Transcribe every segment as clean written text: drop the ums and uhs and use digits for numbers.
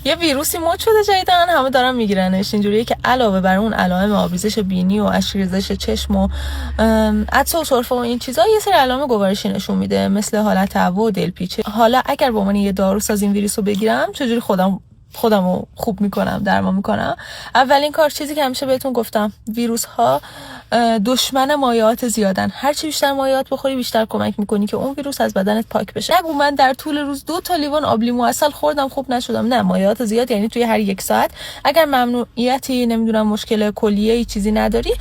یه ویروسی مد شده جدیدن، همه دارن میگیرنش. اینجوریه که علاوه بر اون علائم آبریزش بینی و اشک‌ریزش چشم و عطسه و سرفه و این چیزا، یه سری علائم گوارشی نشون میده، مثل حالت هوا و دلپیچه. حالا اگر با من یه داروساز این ویروسو بگیرم، چجوری خودمو خوب میکنم، درمان میکنم؟ اولین کار، چیزی که همیشه بهتون گفتم، ویروس ها دشمن مایعات زیادن. هر چی بیشتر مایعات بخوری بیشتر کمک میکنی که اون ویروس از بدنت پاک بشه. نگو من در طول روز 2 تا لیوان آب لیمو عسل خوردم خوب نشدم. نه، مایعات زیاد یعنی توی هر 1 ساعت اگر ممنوعیتی نمیدونم مشکل کلیه‌ای چیزی نداری،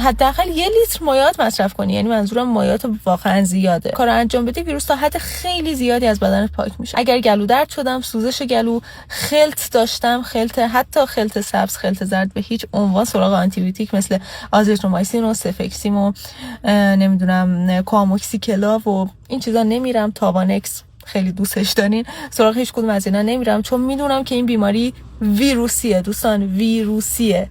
حداقل 1 لیتر مایعات مصرف کنی. یعنی منظورم مایعات واقعا زیاده. کارو انجام بدی، ویروس تا حد خیلی زیادی از بدنت پاک میشه. اگر گلو درد شدم، سوزش گلو، خلط داشتم، حتی خلط سبز، خلط زرد، به هیچ عنوان سراغ آنتی بیوتیک مثل آزیترومایسین و سفکسیم و نمیدونم کواموکسیکلا و این چیزا نمیرم. تاوانکس خیلی دوستش دارین، سراغ هیچ کدوم از اینا نمیرم، چون میدونم که این بیماری ویروسیه دوستان، ویروسیه.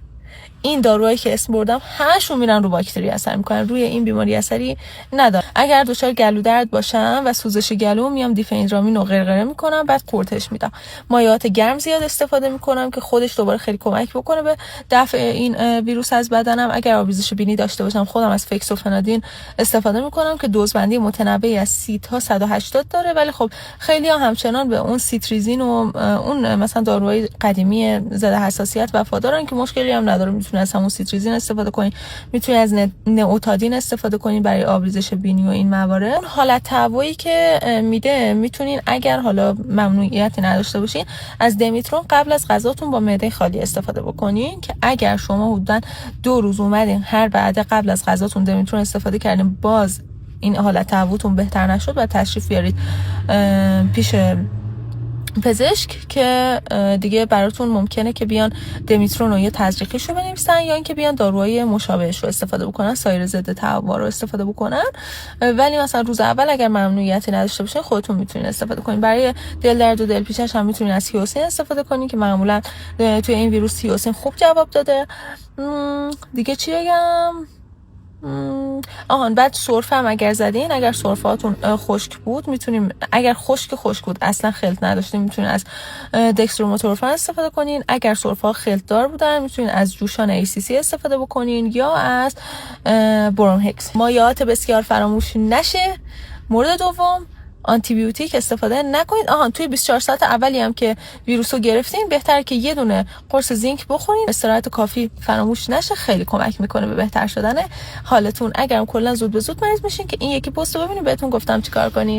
این داروهایی که اسم بردم همشون میرن رو باکتری اثر میکنن، روی این بیماری اثری نداره. اگر دچار گلو درد باشم و سوزش گلو، میام دیفنیدرامین رو غرغره میکنم، بعد قورتش میدم. مایعات گرم زیاد استفاده میکنم که خودش دوباره خیلی کمک بکنه به دفع این ویروس از بدنم. اگر آبریزش بینی داشته باشم، خودم از فکسوفنادین استفاده میکنم که دوزبندی متنوعی از 30 تا 180 داره، ولی خب خیلی ها همچنان به اون سیتریزین و اون مثلا داروهای قدیمی ضد حساسیت وفادارن که مشکلی هم نداره. میتونید از همون سیتریزین استفاده کنین، میتونید از نئوتادین استفاده کنین برای آبریزش بینی و این موارد. اون حالت تهوعی که میده، میتونین اگر حالا ممنوعیتی نداشته باشین، از دمیترون قبل از غذاتون با معده خالی استفاده بکنین، که اگر شما حدوداً 2 روز اومدین هر بعد قبل از غذاتون دمیترون استفاده کردین، باز این حالت تهوعتون بهتر نشد، و تشریف بیارید پیش پزشک که دیگه براتون ممکنه که بیان دمیترون رو یه تزریقیشو بنویسن، یا اینکه بیان داروهای مشابهش رو استفاده بکنن، سایر ضد تهوع رو استفاده بکنن. ولی مثلا روز اول اگر ممنوعیتی نداشته باشین، خودتون میتونین استفاده کنین. برای دل درد و دلپیچش هم میتونین از هیوسین استفاده کنین که معمولا توی این ویروس هیوسین خوب جواب داده. دیگه چی بگم؟ بعد سرفه هم اگر زدین، اگر سرفهاتون خشک بود، میتونیم، اگر خشک بود اصلا خلط نداشتین، میتونین از دکسترومتورفن استفاده کنین. اگر سرفه ها خلط دار بودن، میتونین از جوشان ACC استفاده بکنین یا از برومهکس. مایعات بسیار فراموش نشه. مورد دوم، آنتی بیوتیک استفاده نکنید. توی 24 ساعت اولی هم که ویروسو گرفتین، بهتره که یه دونه قرص زینک بخورین. استراحت کافی فراموش نشه، خیلی کمک میکنه به بهتر شدن حالتون. اگرم کلا زود به زود مریض میشین، که این یکی پست رو ببینید بهتون گفتم چیکار کنین.